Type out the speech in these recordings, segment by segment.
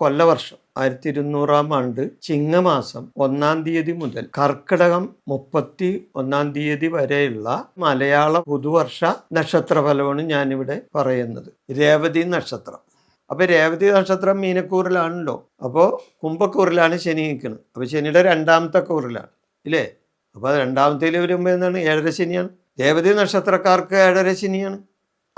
കൊല്ലവർഷം 1200 ചിങ്ങമാസം 1 തീയതി മുതൽ കർക്കിടകം 31 വരെയുള്ള മലയാള പുതുവർഷ നക്ഷത്രഫലമാണ് ഞാനിവിടെ പറയുന്നത്. രേവതി നക്ഷത്രം. അപ്പോൾ രേവതി നക്ഷത്രം മീനക്കൂറിലാണല്ലോ. അപ്പോൾ കുംഭക്കൂറിലാണ് ശനി നിൽക്കുന്നത്. അപ്പോൾ ശനിയുടെ 2ാമത്തെ കൂറിലാണ് ഇല്ലേ. അപ്പോൾ 2ാമത്തേൽ വരുമ്പോൾ എന്താണ്? 7.5 ശനിയാണ്. രേവതി നക്ഷത്രക്കാർക്ക് 7.5 ശനിയാണ്.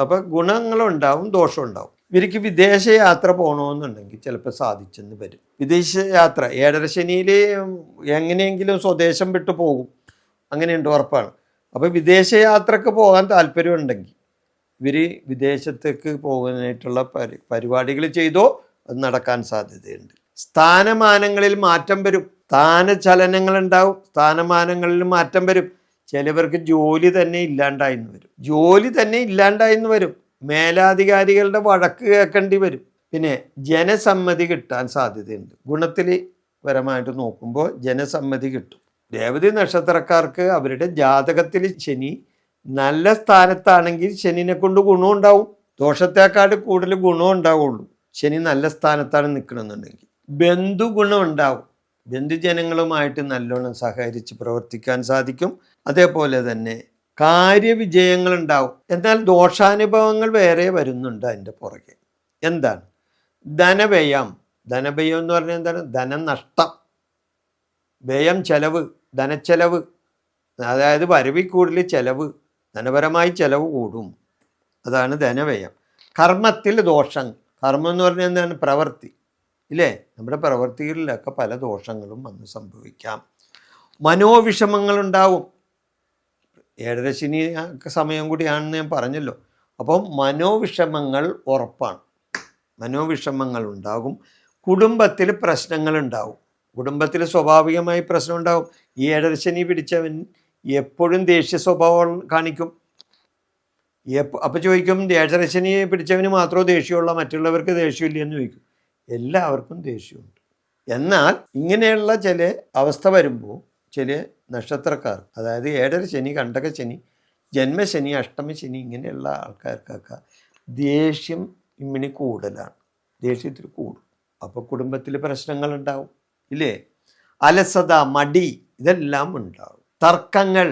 അപ്പോൾ ഗുണങ്ങളുണ്ടാവും, ദോഷമുണ്ടാവും. ഇവർക്ക് വിദേശയാത്ര പോകണമെന്നുണ്ടെങ്കിൽ ചിലപ്പോൾ സാധിച്ചെന്ന് വരും. വിദേശയാത്ര 7.5 ശനിയിൽ എങ്ങനെയെങ്കിലും സ്വദേശം വിട്ടു പോകും, അങ്ങനെയുണ്ട്, ഉറപ്പാണ്. അപ്പോൾ വിദേശയാത്രക്ക് പോകാൻ താല്പര്യമുണ്ടെങ്കിൽ ഇവർ വിദേശത്തേക്ക് പോകാനായിട്ടുള്ള പരിപാടികൾ ചെയ്തോ അത് നടക്കാൻ സാധ്യതയുണ്ട്. സ്ഥാനമാനങ്ങളിൽ മാറ്റം വരും, സ്ഥാനചലനങ്ങളുണ്ടാവും, സ്ഥാനമാനങ്ങളിൽ മാറ്റം വരും. ചിലവർക്ക് ജോലി തന്നെ ഇല്ലാണ്ടായിന്ന് വരും. മേലാധികാരികളുടെ വഴക്ക് കേൾക്കേണ്ടി വരും. പിന്നെ ജനസമ്മതി കിട്ടാൻ സാധ്യതയുണ്ട്. ഗുണത്തിൽ പരമായിട്ട് നോക്കുമ്പോൾ ജനസമ്മതി കിട്ടും. രേവതി നക്ഷത്രക്കാർക്ക് അവരുടെ ജാതകത്തിൽ ശനി നല്ല സ്ഥാനത്താണെങ്കിൽ ശനിനെ കൊണ്ട് ഗുണമുണ്ടാവും. ദോഷത്തെക്കാട് കൂടുതൽ ഗുണം ഉണ്ടാവുള്ളൂ ശനി നല്ല സ്ഥാനത്താണ് നിൽക്കണമെന്നുണ്ടെങ്കിൽ. ബന്ധുഗുണം ഉണ്ടാവും. ബന്ധുജനങ്ങളുമായിട്ട് നല്ലോണം സഹകരിച്ച് പ്രവർത്തിക്കാൻ സാധിക്കും. അതേപോലെ തന്നെ കാര്യവിജയങ്ങളുണ്ടാവും. എന്നാൽ ദോഷാനുഭവങ്ങൾ വേറെ വരുന്നുണ്ട് അതിൻ്റെ പുറകെ. എന്താണ്? ധനവ്യയം എന്ന് പറഞ്ഞാൽ എന്താണ്? ധനനഷ്ടം, വ്യയം, ചെലവ്, ധനച്ചെലവ്. അതായത് വരവിൽ കൂടുതൽ ചെലവ്, ധനപരമായി ചെലവ് കൂടും. അതാണ് ധനവ്യയം. കർമ്മത്തിൽ ദോഷം. കർമ്മം എന്ന് പറഞ്ഞാൽ എന്താണ്? പ്രവൃത്തി ഇല്ലേ. നമ്മുടെ പ്രവൃത്തികളിലൊക്കെ പല ദോഷങ്ങളും വന്ന് സംഭവിക്കാം. മനോവിഷമങ്ങളുണ്ടാവും. 7.5 ശനി സമയം കൂടിയാണെന്ന് ഞാൻ പറഞ്ഞല്ലോ. അപ്പം മനോവിഷമങ്ങൾ ഉറപ്പാണ്. മനോവിഷമങ്ങൾ ഉണ്ടാകും. കുടുംബത്തിൽ പ്രശ്നങ്ങളുണ്ടാവും. കുടുംബത്തിൽ സ്വാഭാവികമായി പ്രശ്നം ഉണ്ടാവും. ഈ 7.5 ശനി പിടിച്ചവൻ എപ്പോഴും ദേഷ്യ സ്വഭാവം കാണിക്കും. അപ്പോൾ ചോദിക്കും, 7.5 ശനി പിടിച്ചവന് മാത്രമേ ദേഷ്യമുള്ള, മറ്റുള്ളവർക്ക് ദേഷ്യമില്ല എന്ന് ചോദിക്കും. എല്ലാവർക്കും ദേഷ്യമുണ്ട്. എന്നാൽ ഇങ്ങനെയുള്ള ചില അവസ്ഥ വരുമ്പോൾ ചില നക്ഷത്രക്കാർ, അതായത് 7.5 ശനി, കണ്ടക ശനി, ജന്മശനി, അഷ്ടമ ശനി, ഇങ്ങനെയുള്ള ആൾക്കാർക്കൊക്കെ ദേഷ്യം ഇമ്മിണി കൂടുതലാണ്. ദേഷ്യത്തിൽ കൂടും. അപ്പോൾ കുടുംബത്തിൽ പ്രശ്നങ്ങളുണ്ടാവും ഇല്ലേ. അലസത, മടി, ഇതെല്ലാം ഉണ്ടാവും. തർക്കങ്ങൾ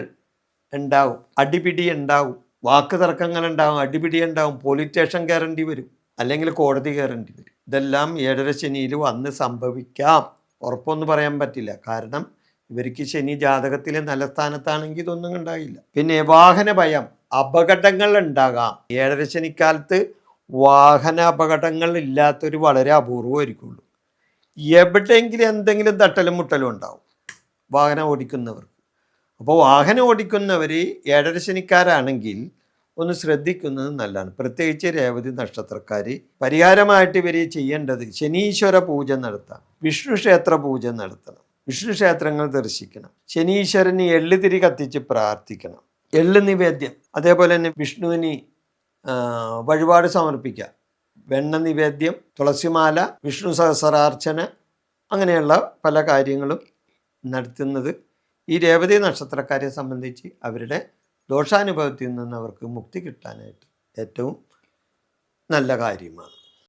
ഉണ്ടാവും, അടിപിടി ഉണ്ടാവും, വാക്ക് തർക്കങ്ങൾ ഉണ്ടാവും, അടിപിടി ഉണ്ടാവും. പോലീസ് സ്റ്റേഷൻ കയറേണ്ടി വരും, അല്ലെങ്കിൽ കോടതി കയറേണ്ടി വരും. ഇതെല്ലാം 7.5 ശനിയിൽ വന്ന് സംഭവിക്കാം. ഉറപ്പൊന്നും പറയാൻ പറ്റില്ല. കാരണം ഇവർക്ക് ശനി ജാതകത്തിൽ നല്ല സ്ഥാനത്താണെങ്കിൽ ഇതൊന്നും ഉണ്ടാകില്ല. പിന്നെ വാഹന ഭയം, അപകടങ്ങൾ ഉണ്ടാകാം. 7.5 ശനിക്കാലത്ത് വാഹന അപകടങ്ങൾ ഇല്ലാത്തൊരു വളരെ അപൂർവമായിരിക്കുള്ളൂ. എവിടെയെങ്കിലും എന്തെങ്കിലും തട്ടലും മുട്ടലും ഉണ്ടാവും വാഹനം ഓടിക്കുന്നവർക്ക്. അപ്പോൾ വാഹനം ഓടിക്കുന്നവർ 7.5 ശനിക്കാരാണെങ്കിൽ ഒന്ന് ശ്രദ്ധിക്കുന്നത് നല്ലതാണ്. പ്രത്യേകിച്ച് രേവതി നക്ഷത്രക്കാർ പരിഹാരമായിട്ട് ഇവർ ചെയ്യേണ്ടത് ശനീശ്വര പൂജ നടത്താം, വിഷ്ണു ക്ഷേത്ര പൂജ നടത്തണം, വിഷ്ണു ക്ഷേത്രങ്ങൾ ദർശിക്കണം, ശനീശ്വരന് എള്ളുതിരി കത്തിച്ച് പ്രാർത്ഥിക്കണം, എള്ള് നിവേദ്യം, അതേപോലെ തന്നെ വിഷ്ണുവിന് വഴിപാട് സമർപ്പിക്കുക, വെണ്ണ നിവേദ്യം, തുളസിമാല, വിഷ്ണു സഹസ്രാർച്ചന, അങ്ങനെയുള്ള പല കാര്യങ്ങളും നടത്തുന്നത് ഈ രേവതി നക്ഷത്രക്കാരെ സംബന്ധിച്ച് അവരുടെ ദോഷാനുഭവത്തിൽ നിന്ന് അവർക്ക് മുക്തി കിട്ടാനായിട്ട് ഏറ്റവും നല്ല കാര്യമാണ്.